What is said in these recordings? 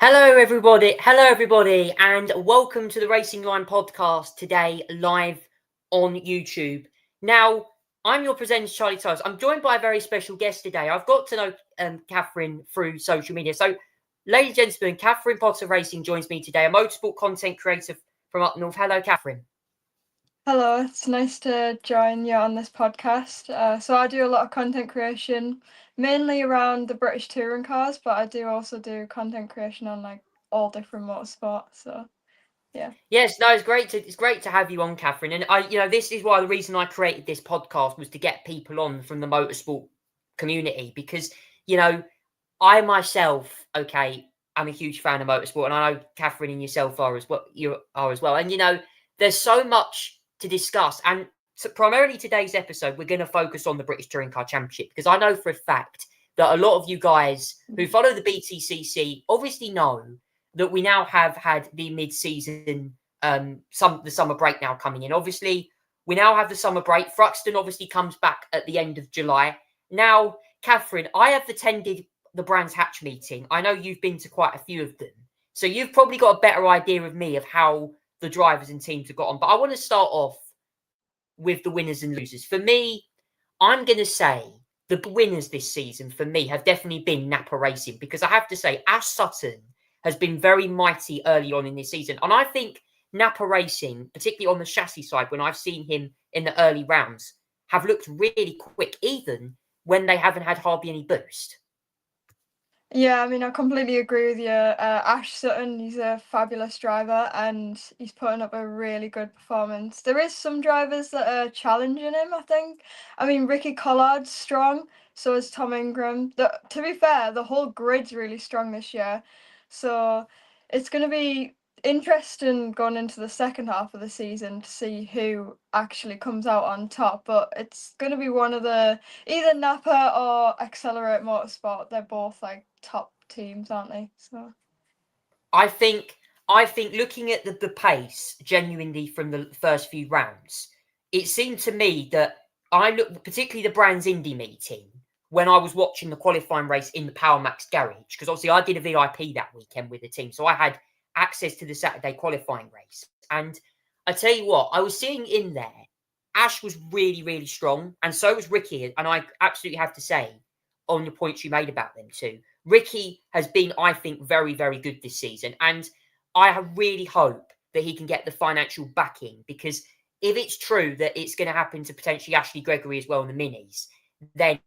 Hello, everybody, and welcome to the Racing Line podcast today, live on YouTube. Now, I'm your presenter, Charlie Tyres. I'm joined by a very special guest today. I've got to know Catherine through social media. So, ladies and gentlemen, Catherine Potter Racing joins me today, a motorsport content creator from up north. Hello, Catherine. Hello, it's nice to join you on this podcast. So I do a lot of content creation, mainly around the British touring cars, but I do also do content creation on like all different motorsports. So yeah. Yes, no, it's great to have you on, Catherine. And this is why the reason I created this podcast was to get people on from the motorsport community because you know I myself, okay, I'm a huge fan of motorsport, and I know Catherine and yourself are as well. You are as well, and there's so much to discuss. And so primarily today's episode, we're going to focus on the British Touring Car Championship because I know for a fact that a lot of you guys who follow the BTCC obviously know that we now have had the mid-season, the summer break now coming in. Obviously, we now have the summer break. Thruxton obviously comes back at the end of July. Now, Catherine, I have attended the Brands Hatch meeting. I know you've been to quite a few of them. So you've probably got a better idea of me of how the drivers and teams have got on. But I want to start off with the winners and losers. For me, I'm going to say the winners this season for me have definitely been Napa Racing because I have to say Ash Sutton has been very mighty early on in this season. And I think Napa Racing, particularly on the chassis side, when I've seen him in the early rounds, have looked really quick, even when they haven't had hardly any boost. Yeah, I mean, I completely agree with you. Ash Sutton, he's a fabulous driver and he's putting up a really good performance. There is some drivers that are challenging him, I think. I mean, Ricky Collard's strong, so is Tom Ingram. To be fair, the whole grid's really strong this year. So it's going to be interesting going into the second half of the season to see who actually comes out on top. But it's going to be one of the either Napa or Accelerate Motorsport. They're both like top teams, aren't they? So I think I think looking at the pace genuinely from the first few rounds, it seemed to me that I looked particularly the Brands Indy meeting when I was watching the qualifying race in the Power Max garage, because obviously I did a VIP that weekend with the team. So I had access to the Saturday qualifying race. And I tell you what, I was seeing in there, Ash was really, really strong, and so was Ricky. And I absolutely have to say, on the points you made about them too, Ricky has been, I think, very, very good this season. And I really hope that he can get the financial backing because if it's true that it's going to happen to potentially Ashley Gregory as well in the minis, then,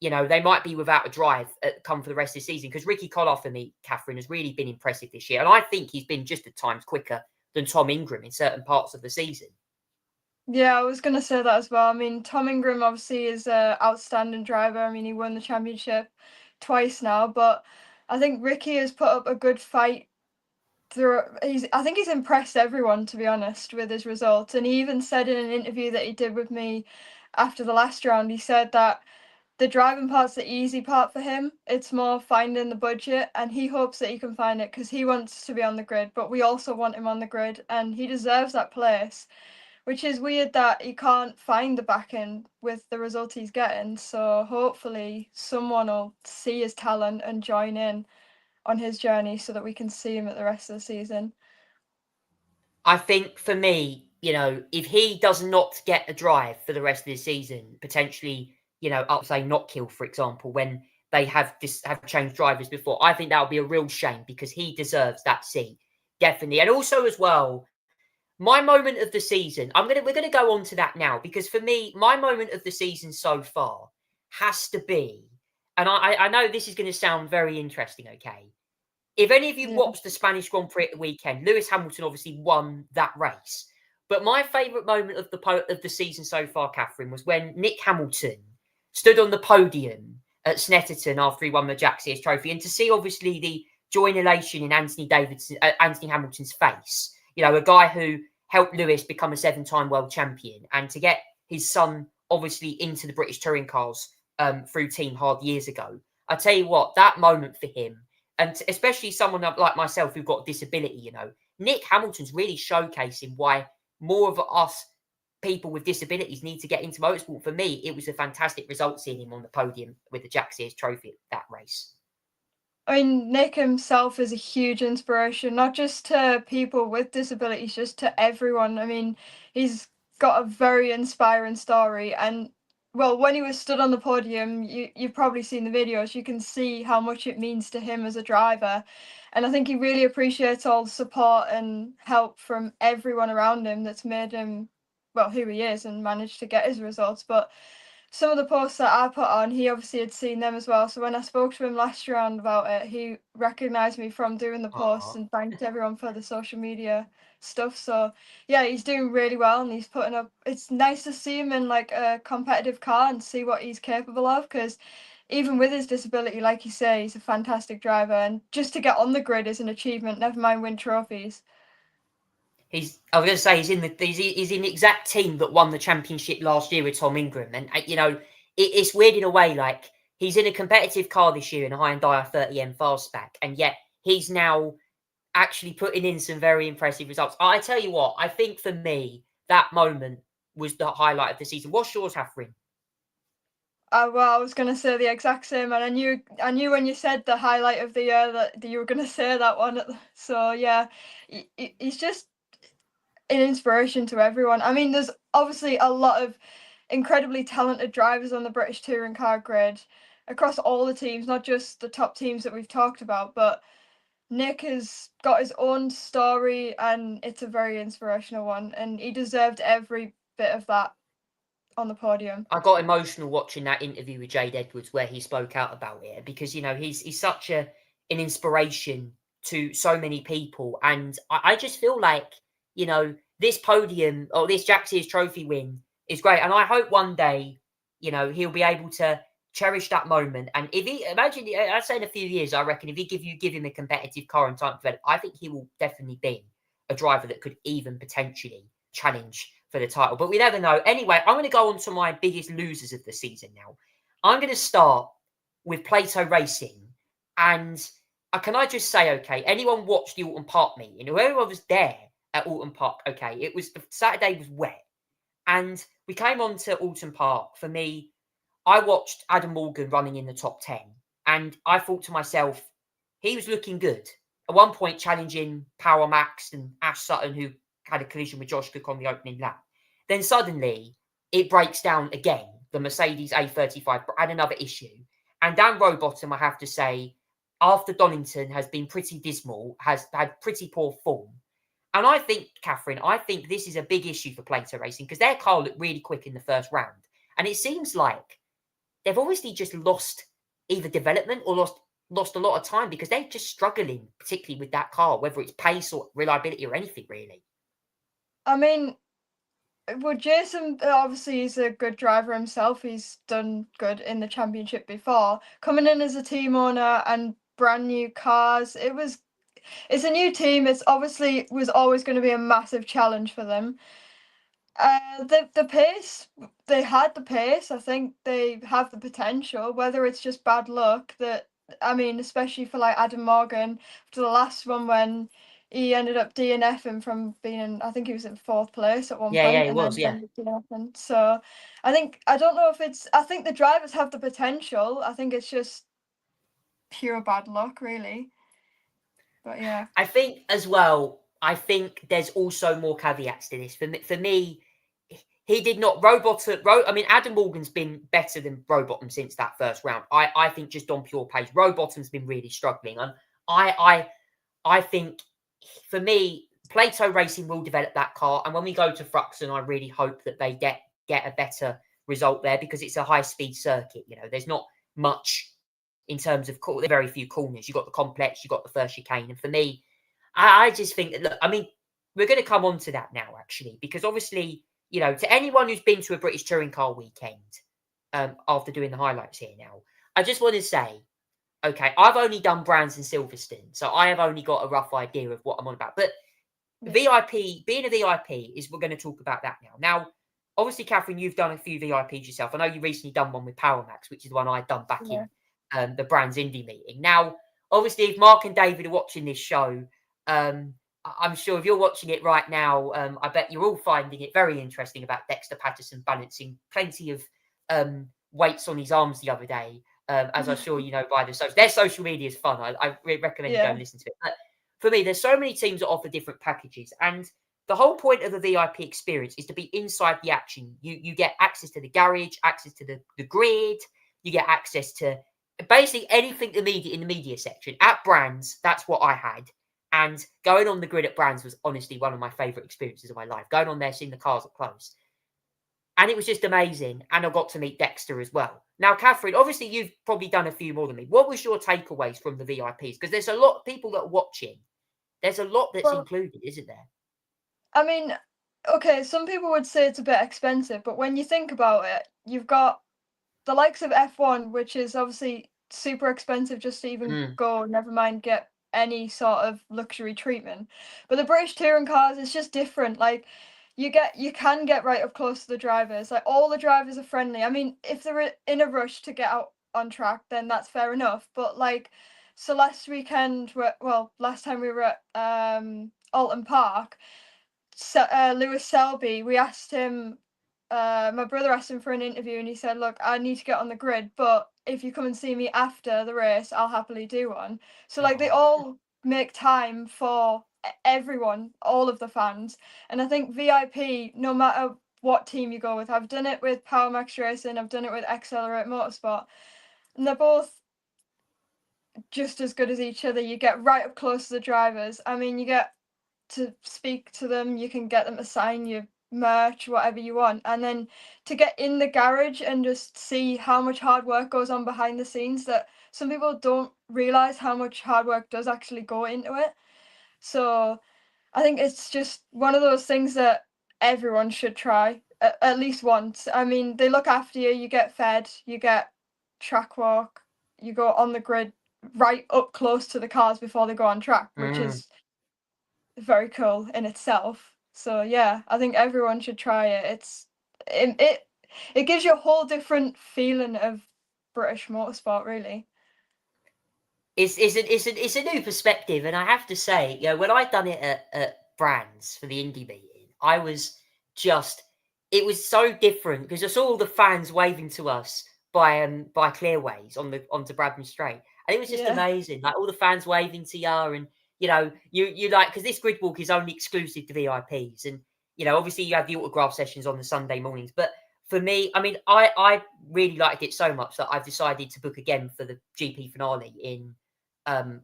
they might be without a drive come for the rest of the season. Because Ricky Collard, for me, Catherine, has really been impressive this year. And I think he's been just at times quicker than Tom Ingram in certain parts of the season. yeah, I was gonna say that as well. I mean, Tom Ingram obviously is a outstanding driver. I mean, he won the championship twice now, but I think Ricky has put up a good fight through. I think he's impressed everyone, to be honest, with his results. And he even said in an interview that he did with me after the last round, he said that the driving part's the easy part for him. It's more finding the budget, and he hopes that he can find it because he wants to be on the grid, but we also want him on the grid, and he deserves that place. Which is weird that he can't find the back end with the result he's getting. So hopefully someone will see his talent and join in on his journey so that we can see him at the rest of the season. I think for me, if he does not get a drive for the rest of the season, potentially, up say not kill, for example, when they have changed drivers before, I think that would be a real shame because he deserves that seat. Definitely. And also as well, my moment of the season, we're gonna go on to that now because for me, my moment of the season so far has to be, and I know this is gonna sound very interesting, okay? If any of you Yeah. watched the Spanish Grand Prix at the weekend, Lewis Hamilton obviously won that race. But my favourite moment of the season so far, Catherine, was when Nick Hamilton stood on the podium at Snetterton after he won the Jack Sears Trophy, and to see obviously the joy and elation in Anthony Hamilton's face. A guy who helped Lewis become a 7-time world champion, and to get his son obviously into the British touring cars through Team Hard years ago. I tell you what, that moment for him, and especially someone like myself who've got a disability, Nick Hamilton's really showcasing why more of us people with disabilities need to get into motorsport. For me, it was a fantastic result seeing him on the podium with the Jack Sears Trophy at that race. I mean, Nick himself is a huge inspiration, not just to people with disabilities, just to everyone. I mean, he's got a very inspiring story, and well, when he was stood on the podium, you've probably seen the videos. You can see how much it means to him as a driver, and I think he really appreciates all the support and help from everyone around him that's made him, well, who he is and managed to get his results. But some of the posts that I put on, he obviously had seen them as well. So when I spoke to him last round about it, he recognised me from doing the posts Aw. and thanked everyone for the social media stuff. So yeah, he's doing really well and he's putting up. It's nice to see him in like a competitive car and see what he's capable of, because even with his disability, like you say, he's a fantastic driver, and just to get on the grid is an achievement. Never mind win trophies. I was going to say he's in the exact team that won the championship last year with Tom Ingram, and it's weird in a way. Like, he's in a competitive car this year in a Hyundai 30M Fastback, and yet he's now actually putting in some very impressive results. I tell you what, I think for me that moment was the highlight of the season. What's yours, Catherine? Well, I was gonna say the exact same, and I knew when you said the highlight of the year that you were gonna say that one. So yeah, he's just an inspiration to everyone. I mean, there's obviously a lot of incredibly talented drivers on the British touring car grid across all the teams, not just the top teams that we've talked about, but Nick has got his own story and it's a very inspirational one, and he deserved every bit of that on the podium. I got emotional watching that interview with Jade Edwards where he spoke out about it, because he's such an inspiration to so many people, and I just feel like this podium or this Jack Sears Trophy win is great, and I hope one day he'll be able to cherish that moment. And if he imagine, I'd say in a few years, I reckon if he give him a competitive car and time to develop, I think he will definitely be a driver that could even potentially challenge for the title, but we never know. Anyway, I'm going to go on to my biggest losers of the season now. I'm going to start with Plato Racing, and can I just say, okay, anyone watched the Alton Park meeting? Whoever was there at Alton Park, okay, it was the Saturday was wet, and we came on to Alton Park. For me, I watched Adam Morgan running in the top 10, and I thought to myself, he was looking good. At one point, challenging Power Max and Ash Sutton, who had a collision with Josh Cook on the opening lap. Then suddenly it breaks down again. The Mercedes A35 had another issue. And Dan Rowbottom, I have to say, after Donington has been pretty dismal, has had pretty poor form. And I think, Catherine, this is a big issue for Plato Racing, because their car looked really quick in the first round. And it seems like they've obviously just lost either development or lost a lot of time, because they're just struggling, particularly with that car, whether it's pace or reliability or anything, really. I mean, well, Jason obviously is a good driver himself. He's done good in the championship before. Coming in as a team owner and brand new cars, it's a new team. It's obviously was always going to be a massive challenge for them. The pace, they had the pace. I think they have the potential. Whether it's just bad luck that, I mean, especially for like Adam Morgan, to the last one when he ended up DNFing from being in, I think he was in fourth place at one Yeah, point, he and was, then yeah. DNFing. So I don't know if it's, I think the drivers have the potential. I think it's just pure bad luck, really. But yeah. I think as well, I think there's also more caveats to this. For me, he did not I mean, Adam Morgan's been better than Rowbottom since that first round. I think just on pure pace, Rowbottom's been really struggling. And I think for me, Plato Racing will develop that car. And when we go to Thruxton, I really hope that they get a better result there, because it's a high speed circuit. There's not much in terms of there are very few corners. You've got the complex, you've got the first chicane. And for me, I just think that, look, I mean, we're going to come on to that now, actually, because obviously, to anyone who's been to a British touring car weekend, after doing the highlights here now, I just want to say, okay, I've only done Brands and Silverstone, so I have only got a rough idea of what I'm on about. But VIP, being a VIP, we're going to talk about that now. Now, obviously, Catherine, you've done a few VIPs yourself. I know you recently done one with Power Max, which is the one I'd done back in the Brands Indy meeting. Now, obviously, if Mark and David are watching this show, I'm sure if you're watching it right now, I bet you're all finding it very interesting about Dexter Patterson balancing plenty of weights on his arms the other day as I'm sure you know by their social media is fun. I really recommend you go Yeah. and listen to it. But for me, there's so many teams that offer different packages, and the whole point of the VIP experience is to be inside the action. You get access to the garage, access to the grid, you get access to basically anything in the media section. At Brands, that's what I had. And going on the grid at Brands was honestly one of my favourite experiences of my life. Going on there, seeing the cars up close. And it was just amazing. And I got to meet Dexter as well. Now, Catherine, obviously you've probably done a few more than me. What was your takeaways from the VIPs? Because there's a lot of people that are watching. There's a lot that's Well, included, isn't there? I mean, okay, some people would say it's a bit expensive, but when you think about it, you've got the likes of F1, which is obviously super expensive just to even Mm, go, never mind get any sort of luxury treatment. But the British touring cars is just different. Like you can get right up close to the drivers. Like all the drivers are friendly. I mean, if they're in a rush to get out on track, then that's fair enough. But like so last weekend, well, last time we were at Alton Park, Lewis Selby, we asked him, my brother asked him for an interview and he said, look, I need to get on the grid, but if you come and see me after the race, I'll happily do one. So, like, they oh, all make time for everyone, all of the fans. And I think VIP, no matter what team you go with, I've done it with Power Max Racing, I've done it with Accelerate Motorsport, and they're both just as good as each other. You get right up close to the drivers. I mean, you get to speak to them, you can get them to sign your merch, whatever you want. And then to get in the garage and just see how much hard work goes on behind the scenes, that some people don't realize how much hard work does actually go into it. So I think it's just one of those things that everyone should try at least once. I mean, they look after you, you get fed, you get track walk, you go on the grid right up close to the cars before they go on track, which mm. is very cool in itself. So yeah, I think everyone should try it. It gives you a whole different feeling of British motorsport, really. It's a new perspective, and I have to say, when I done it at Brands for the indie meeting, I was just it was so different because I saw all the fans waving to us by Clearways onto Bradman Straight, and it was just Yeah, amazing. Like all the fans waving to you, and you like because this grid walk is only exclusive to VIPs, and obviously you have the autograph sessions on the Sunday mornings, but for me, I mean, I really liked it so much that I've decided to book again for the GP finale in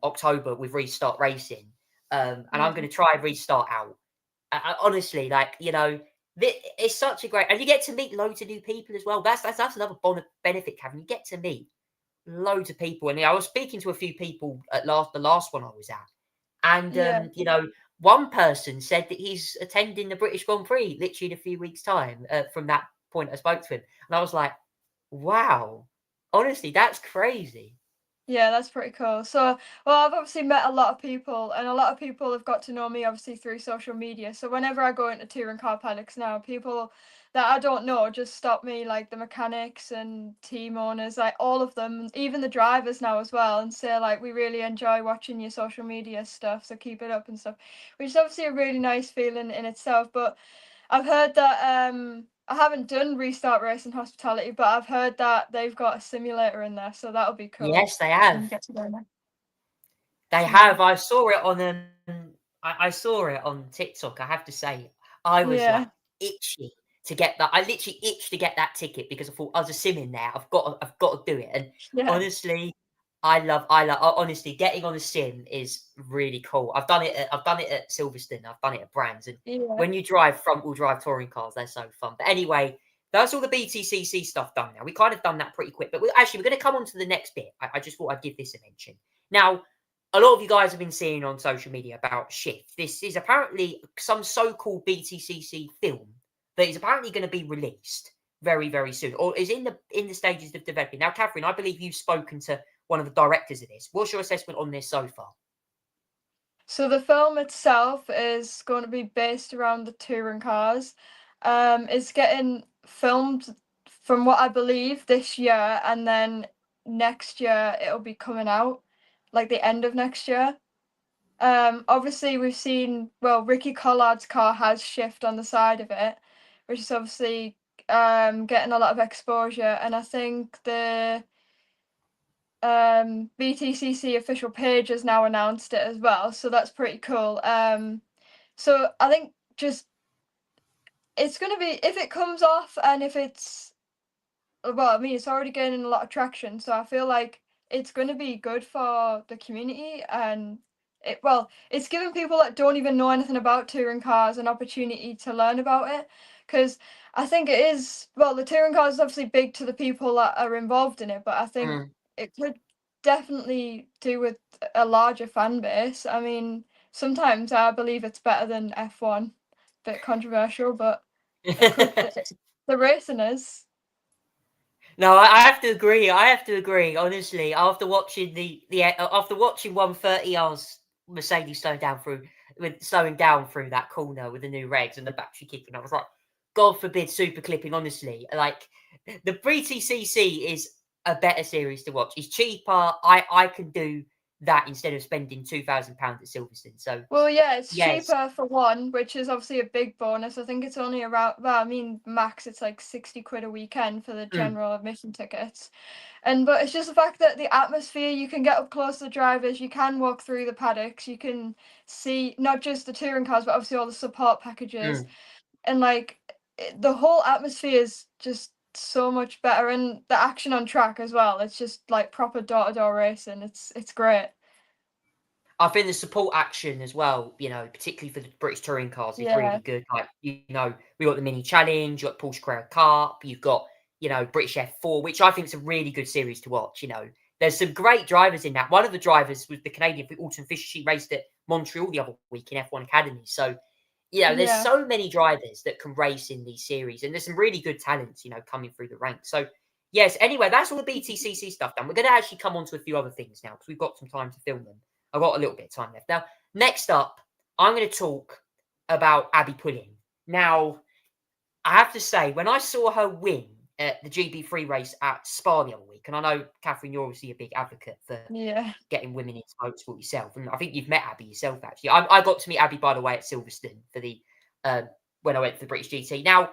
October with Restart Racing, and I'm yeah, going to try Restart out. Honestly, like it's such a great, and you get to meet loads of new people as well. That's another benefit, Kevin. You get to meet loads of people, and I was speaking to a few people at the last one I was at, and yeah, one person said that he's attending the British Grand Prix literally in a few weeks' time. From that point, I spoke to him, and I was like, "Wow, honestly, that's crazy." yeah. That's pretty cool. So, well, I've obviously met a lot of people, and a lot of people have got to know me obviously through social media. So whenever I go into touring car paddocks now, people that I don't know just stop me, like the mechanics and team owners, like all of them, even the drivers now as well, and say like, we really enjoy watching your social media stuff, so keep it up and stuff, which is obviously a really nice feeling in itself. But I've heard that I haven't done Restart Racing Hospitality, but I've heard that they've got a simulator in there, so that'll be cool Yes, they when have. you get to go there. They Yeah. have. I saw it on I saw it on TikTok. I have to say, I was like Yeah. itchy to get that. I literally itched to get that ticket because I thought I was a sim in there. I've got to do it. And Yeah. honestly, honestly getting on a sim is really cool. I've done it at Silverstone. I've done it at Brands. And Yeah. when you drive front wheel drive touring cars, they're so fun. But anyway, that's all the BTCC stuff done now. We kind of done that pretty quick. But we're going to come on to the next bit. I just thought I'd give this a mention. Now, a lot of you guys have been seeing on social media about Shift. This is apparently some so-called BTCC film that is apparently going to be released very, very soon, or is in the stages of developing. Now, Catherine, I believe you've spoken to one of the directors of this. What's your assessment on this so far? So the film itself is going to be based around the touring cars. It's getting filmed from what I believe this year, and then next year it'll be coming out, like the end of next year. Obviously we've seen, well, Ricky Collard's car has Shift on the side of it, which is obviously getting a lot of exposure, and I think BTCC official page has now announced it as well, so that's pretty cool. So I think just it's gonna be, if it comes off and if it's, well, I mean, it's already gaining a lot of traction, so I feel like it's going to be good for the community, and it's giving people that don't even know anything about touring cars an opportunity to learn about it. Because I think it is, well, the touring car is obviously big to the people that are involved in it, but I think Mm. it could definitely do with a larger fan base. I mean, sometimes I believe it's better than F1. Bit controversial, but it could. The racing is. No, I have to agree. I have to agree. Honestly, after watching after watching 130 hours Mercedes slowing down through that corner with the new regs and the battery kicking, I was like, God forbid super clipping. Honestly, like the BTCC is a better series to watch. It's cheaper. I can do that instead of spending £2,000 at Silverstone. So Well, yeah, it's yes, cheaper for one, which is obviously a big bonus. I think it's only around, well, I mean, max it's like 60 quid a weekend for the mm, general admission tickets. But it's just the fact that the atmosphere, you can get up close to the drivers, you can walk through the paddocks, you can see not just the touring cars, but obviously all the support packages. mm. And like the whole atmosphere is just so much better, and the action on track as well. It's just like proper door-to-door racing. It's great. I think the support action as well, particularly for the British touring cars, is Yeah. really good. Like, we got the mini challenge, you got Porsche Carrera Cup, you've got, British F4, which I think is a really good series to watch. There's some great drivers in that. One of the drivers was the Canadian Autumn Fisher. She raced at Montreal the other week in F1 Academy. So, there's Yeah. so many drivers that can race in these series, and there's some really good talents, coming through the ranks. So, yes, anyway, that's all the BTCC stuff done. We're going to actually come on to a few other things now because we've got some time to film them. I've got a little bit of time left. Now, next up, I'm going to talk about Abby Pulling. Now, I have to say, when I saw her win at the GB3 race at Spa the other week, and I know, Catherine, you're obviously a big advocate for Yeah. getting women into motorsport yourself, and I think you've met Abby yourself, actually. I got to meet Abby, by the way, at Silverstone for when I went for the British GT. Now,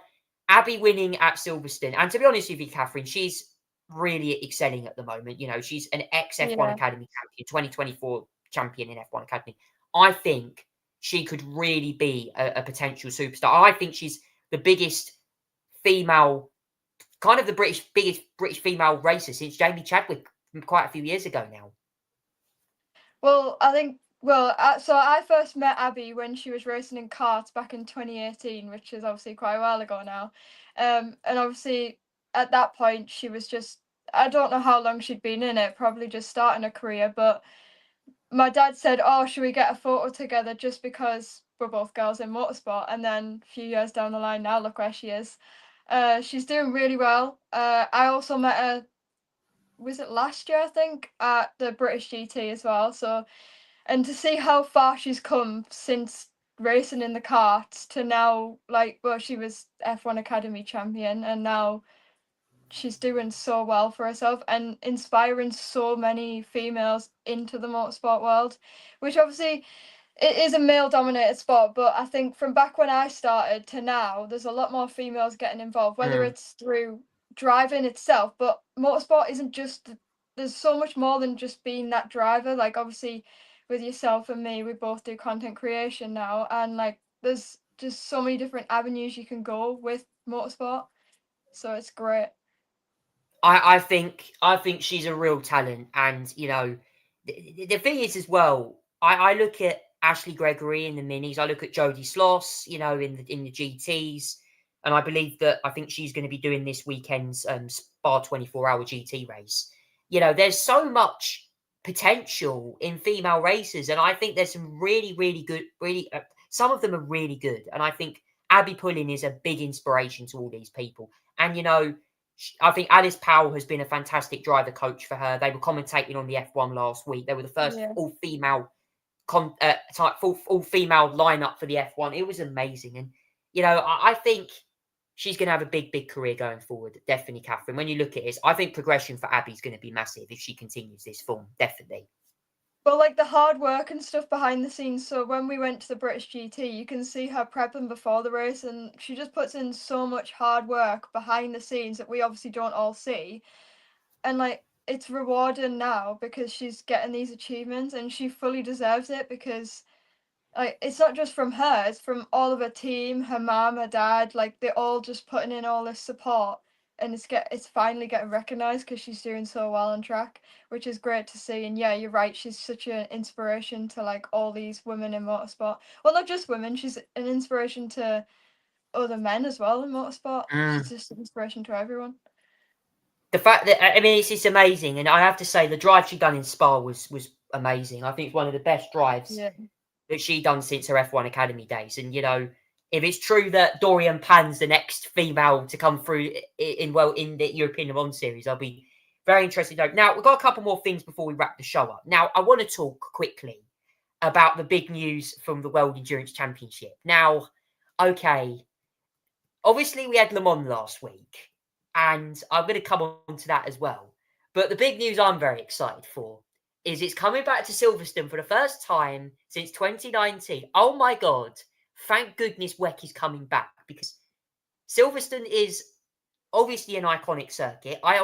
Abby winning at Silverstone, and to be honest with you, Catherine, she's really excelling at the moment. She's an ex-F1 Yeah. Academy champion, 2024 champion in F1 Academy. I think she could really be a potential superstar. I think she's the biggest female, kind of the biggest British female racer since Jamie Chadwick quite a few years ago now. Well, I think, so I first met Abby when she was racing in karts back in 2018, which is obviously quite a while ago now. And obviously at that point she was just, I don't know how long she'd been in it, probably just starting a career, but my dad said, "Oh, should we get a photo together just because we're both girls in motorsport?" And then a few years down the line now, look where she is. She's doing really well. I also met her, was it last year, I think, at the British GT as well. So, and to see how far she's come since racing in the karts to now, like, well, she was F1 Academy champion, and now she's doing so well for herself and inspiring so many females into the motorsport world, which obviously it is a male dominated sport, but I think from back when I started to now, there's a lot more females getting involved, whether Mm. it's through driving itself, but motorsport isn't just, there's so much more than just being that driver. Like, obviously, with yourself and me, we both do content creation now, and like, there's just so many different avenues you can go with motorsport. So it's great. I think she's a real talent, and the thing is as well. I look at Ashley Gregory in the minis. I look at Jodie Sloss, in the GTS, and I think she's going to be doing this weekend's Spa 24-hour GT race. There's so much potential in female racers, and I think there's some really, really good. Really, some of them are really good, and I think Abby Pullen is a big inspiration to all these people. And I think Alice Powell has been a fantastic driver coach for her. They were commentating on the F1 last week. They were the first Yeah. all-female all-female lineup for the F1. It was amazing, and I think she's going to have a big, big career going forward. Definitely, Catherine. When you look at it, I think progression for Abby's going to be massive if she continues this form. Definitely. But like the hard work and stuff behind the scenes. So when we went to the British GT, you can see her prepping before the race, and she just puts in so much hard work behind the scenes that we obviously don't all see. And like it's rewarding now because she's getting these achievements and she fully deserves it because like it's not just from her, it's from all of her team, her mom, her dad, like they're all just putting in all this support and it's finally getting recognized because she's doing so well on track, which is great to see. And yeah, you're right, she's such an inspiration to like all these women in motorsport. Well, not just women, she's an inspiration to other men as well in motorsport. She's just an inspiration to everyone. The fact that I mean, it's amazing, and I have to say the drive she done in Spa was amazing. I think it's one of the best drives Yeah. that she done since her F1 Academy days. And if it's true that Dorian Pan's the next female to come through in the European Le Mans series, I'll be very interested. Now we've got a couple more things before we wrap the show up. Now I want to talk quickly about the big news from the World Endurance Championship. Now, okay, obviously we had Le Mans last week, and I'm going to come on to that as well. But the big news I'm very excited for is it's coming back to Silverstone for the first time since 2019. Oh my God. Thank goodness WEC is coming back, because Silverstone is obviously an iconic circuit. I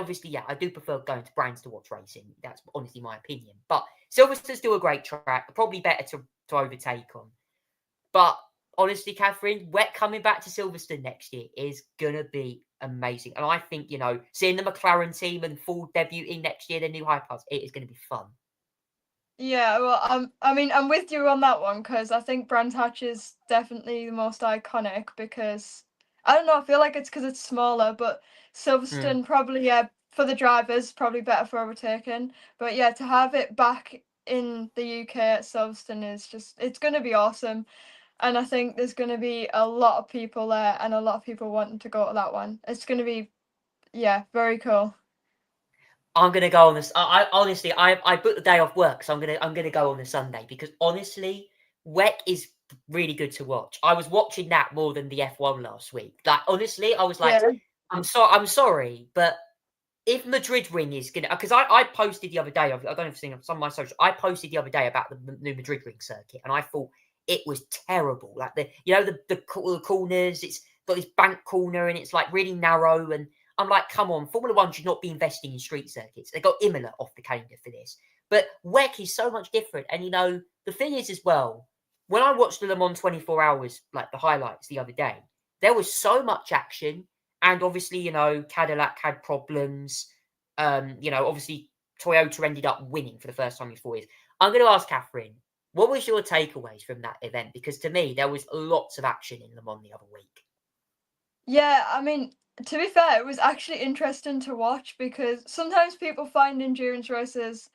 do prefer going to Brands to watch racing. That's honestly my opinion. But Silverstone's still a great track, probably better to overtake on. But honestly, Catherine, WEC coming back to Silverstone next year is going to be amazing. And I think, seeing the McLaren team and Ford debuting next year, their new hypercars, it is going to be fun. Yeah, well, I mean, I'm with you on that one because I think Brands Hatch is definitely the most iconic because I don't know, I feel like it's because it's smaller, but Silverstone probably, yeah, for the drivers, probably better for overtaking. But yeah, to have it back in the UK at Silverstone is it's going to be awesome. And I think there's going to be a lot of people there and a lot of people wanting to go to that one. It's going to be, yeah, very cool. I'm gonna go on this. I honestly, I booked the day off work, so I'm gonna go on the Sunday, because honestly, WEC is really good to watch. I was watching that more than the F1 last week. Like honestly, I was like, Yeah. I'm sorry, but if Madrid Ring is gonna, because I posted the other day, I don't know if you've seen it on some of my social, I posted the other day about the new Madrid Ring circuit, and I thought it was terrible. Like the corners, it's got this bank corner, and it's like really narrow, and I'm like, come on, Formula One should not be investing in street circuits. They got Imola off the calendar for this, but WEC is so much different. And the thing is as well, when I watched the Le Mans 24 hours, like the highlights the other day, there was so much action. And obviously, Cadillac had problems. Obviously, Toyota ended up winning for the first time in 4 years. I'm going to ask Catherine, what was your takeaways from that event? Because to me, there was lots of action in Le Mans the other week. Yeah, I mean, to be fair, it was actually interesting to watch because sometimes people find endurance races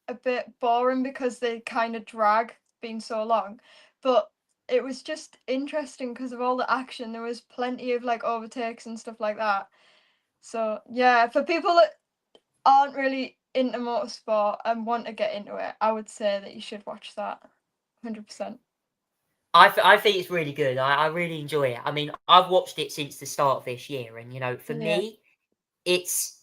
a bit boring because they kind of drag being so long. But it was just interesting because of all the action. There was plenty of like overtakes and stuff like that. So yeah, for people that aren't really into motorsport and want to get into it, I would say that you should watch that. 100%. I think it's really good. I really enjoy it. I mean, I've watched it since the start of this year, and for Yeah. me, it's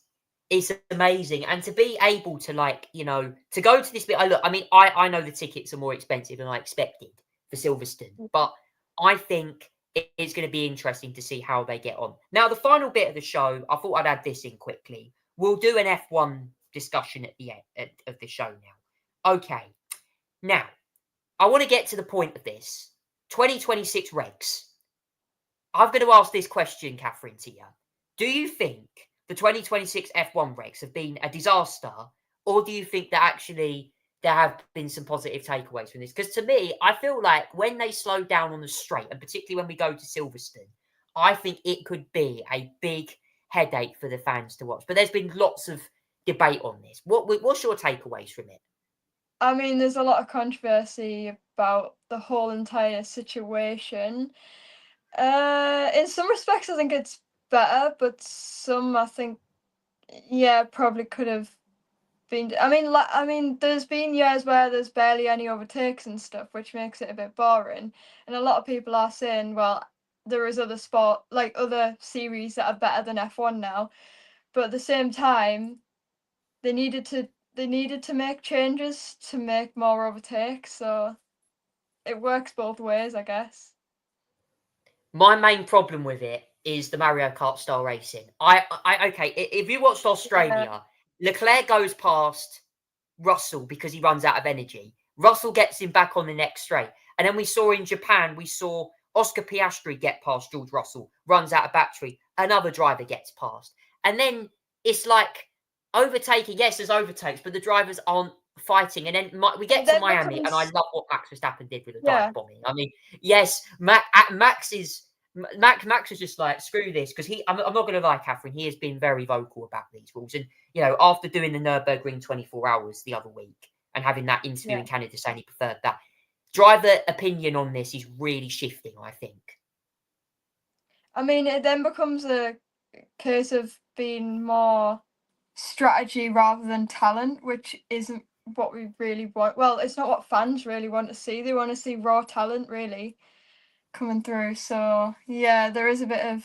amazing. And to be able to to go to this bit. I know the tickets are more expensive than I expected for Silverstone, but I think it's going to be interesting to see how they get on. Now, the final bit of the show, I thought I'd add this in quickly. We'll do an F1 discussion at the end of the show now. Okay. Now, I want to get to the point of this. 2026 regs. I'm going to ask this question, Catherine, to you. Do you think the 2026 F1 regs have been a disaster, or do you think that actually there have been some positive takeaways from this? Because to me, I feel like when they slow down on the straight, and particularly when we go to Silverstone, I think it could be a big headache for the fans to watch. But there's been lots of debate on this. What's your takeaways from it? I mean, there's a lot of controversy about the whole entire situation. In some respects, I think it's better, but some I think, yeah, probably could have been. There's been years where there's barely any overtakes and stuff, which makes it a bit boring. And a lot of people are saying, well, there is other other series that are better than F1 now. But at the same time, they needed to make changes to make more overtakes, so it works both ways, I guess. My main problem with it is the Mario Kart style racing. Okay, if you watched Yeah. Australia, Leclerc goes past Russell because he runs out of energy. Russell gets him back on the next straight. And then we saw in Japan, we saw Oscar Piastri get past George Russell, runs out of battery. Another driver gets past. And then it's like overtaking. Yes, there's overtakes, but the drivers aren't fighting. And then we get to Miami, and I love what Max Verstappen did with the dive bombing. I mean, yes, Max is just like, screw this, because I'm not going to lie, Catherine, he has been very vocal about these rules. And, you know, after doing the Nürburgring 24 hours the other week and having that interview in Canada saying he preferred that, driver opinion on this is really shifting, I think. I mean, it then becomes a case of being more strategy rather than talent, which isn't what we really want. Well, it's not what fans really want to see. They want to see raw talent, really, coming through. So, yeah, there is a bit of,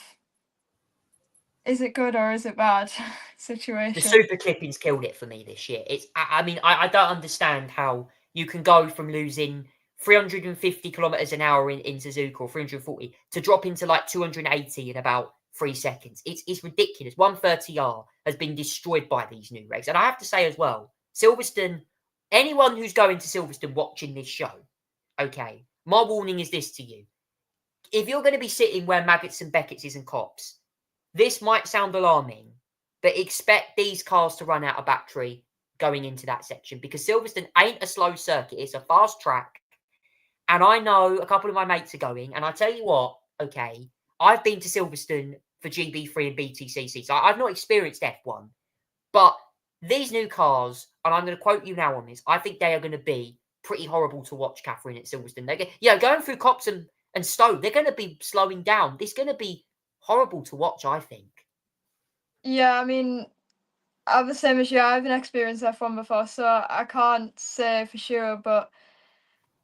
is it good or is it bad situation. The super clippings killed it for me this year. I mean, I don't understand how you can go from losing 350 kilometers an hour in Suzuka, or 340, to drop into like 280 in about 3 seconds. It's ridiculous. 130R has been destroyed by these new regs. And I have to say as well, Silverstone, anyone who's going to Silverstone watching this show, okay, my warning is this to you. If you're going to be sitting where Maggots and Beckett's is and Cops, this might sound alarming, but expect these cars to run out of battery going into that section, because Silverstone ain't a slow circuit. It's a fast track. And I know a couple of my mates are going. And I tell you what, okay, I've been to Silverstone for GB3 and BTCC. So I've not experienced F1. But these new cars, and I'm going to quote you now on this, I think they are going to be pretty horrible to watch, Catherine, at Silverstone. They're going through Cops and Stowe, they're going to be slowing down. It's going to be horrible to watch, I think. Yeah, I mean, I'm the same as you. I haven't experienced F1 before, so I can't say for sure, but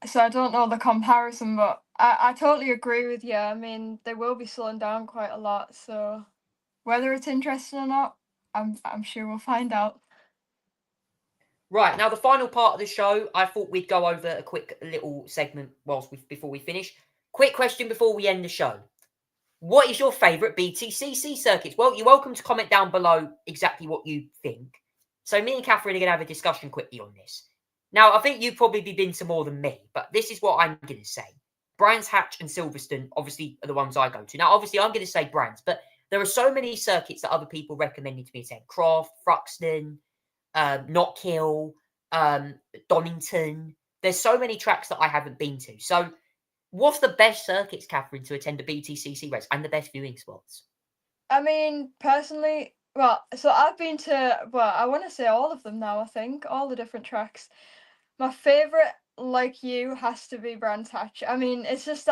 so I don't know the comparison, but I totally agree with you. I mean, they will be slowing down quite a lot, so whether it's interesting or not, I'm sure we'll find out. Right, now the final part of the show, I thought we'd go over a quick little segment before we finish. Quick question before we end the show. What is your favourite BTCC circuits? Well, you're welcome to comment down below exactly what you think. So me and Catherine are going to have a discussion quickly on this. Now, I think you've probably been to more than me, but this is what I'm going to say. Brands Hatch and Silverstone, obviously, are the ones I go to. Now, obviously, I'm going to say Brands, but there are so many circuits that other people recommended to me. Ted Croft, Thruxton, Knockhill, Donington. There's so many tracks that I haven't been to. So what's the best circuits, Catherine, to attend a BTCC race and the best viewing spots? I mean, personally, well, so I've been to, well, I want to say all of them now, I think, all the different tracks. My favourite, like you, has to be Brands Hatch. I mean, it's just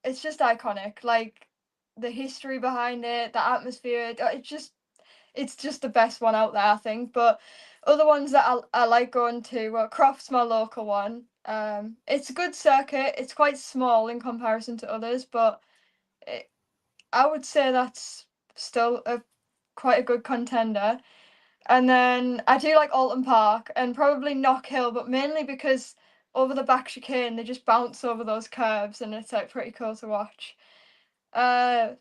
iconic. Like, the history behind it, the atmosphere, it's just the best one out there, I think. But other ones that I like going to, well, Croft's my local one. It's a good circuit. It's quite small in comparison to others, but I would say that's still quite a good contender. And then I do like Alton Park and probably Knockhill, but mainly because over the back chicane they just bounce over those curves and it's like pretty cool to watch. Out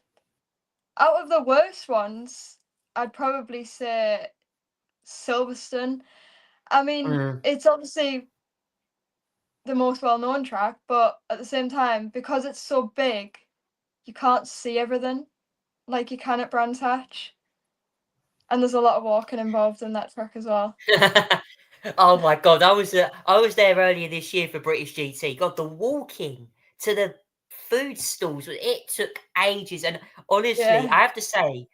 of the worst ones, I'd probably say Silverstone. I mean, it's obviously the most well-known track, but at the same time, because it's so big, you can't see everything like you can at Brands Hatch. And there's a lot of walking involved in that track as well. Oh my God, I was there earlier this year for British GT. God, the walking to the food stalls, it took ages. And honestly, I have to say,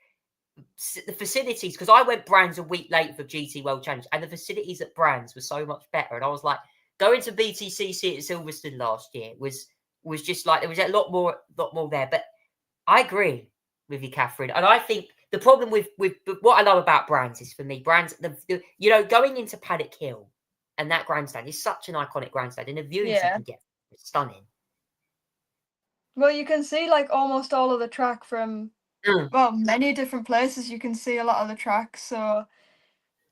the facilities, because I went Brands a week late for GT World Challenge, and the facilities at Brands were so much better. And I was like, going to BTCC at Silverstone last year was just like, there was a lot more there. But I agree with you, Catherine, and I think the problem with what I love about Brands is, for me, Brands, you know, going into Paddock Hill and that grandstand is such an iconic grandstand, and the views you can get is stunning. Well, you can see like almost all of the track from well, many different places. You can see a lot of the track. So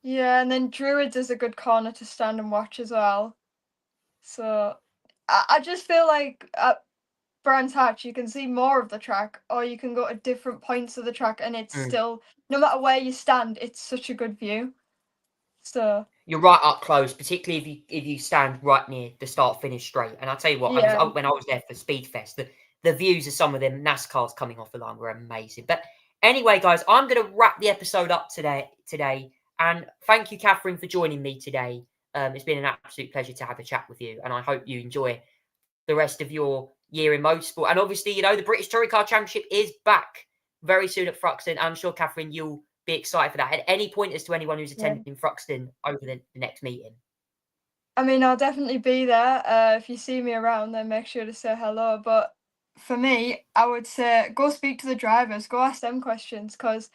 yeah, and then Druids is a good corner to stand and watch as well. So I just feel like at Brands Hatch you can see more of the track, or you can go to different points of the track, and it's still, no matter where you stand, it's such a good view. So You're right up close, particularly if you stand right near the start finish straight. And I'll tell you what, yeah. when I was there for Speedfest, the views of some of them NASCARs coming off the line were amazing. But anyway, guys, I'm going to wrap the episode up today. And thank you, Catherine, for joining me today. It's been an absolute pleasure to have a chat with you, and I hope you enjoy the rest of your year in motorsport. And obviously, you know, the British Touring Car Championship is back very soon at Thruxton. I'm sure, Catherine, you'll be excited for that. At any pointers to anyone who's Yeah. attending Thruxton over the next meeting? I mean, I'll definitely be there. If you see me around, then make sure to say hello. But for me, I would say go speak to the drivers, go ask them questions, because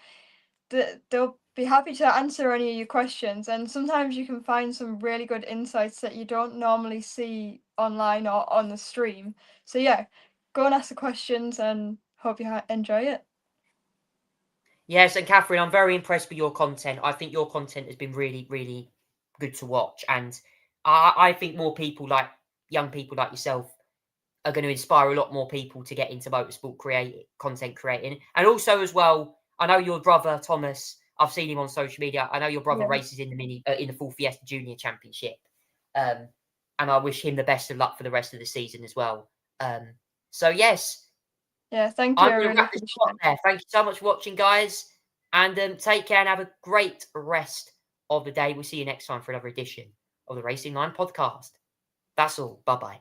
they'll be happy to answer any of your questions. And sometimes you can find some really good insights that you don't normally see online or on the stream. So yeah, go and ask the questions, and hope you enjoy it. Yes, and Catherine, I'm very impressed with your content. I think your content has been really, really good to watch. And I think more people like young people like yourself are going to inspire a lot more people to get into motorsport content creating. And also as well, I know your brother Thomas, I've seen him on social media. I know your brother Yeah. races in the full Fiesta Junior Championship. And I wish him the best of luck for the rest of the season as well. So yes, Yeah, thank you. I'm I going to really wrap this appreciate up it. there. Thank you so much for watching, guys. And take care and have a great rest of the day. We'll see you next time for another edition of the Racing Line podcast. That's all. Bye-bye.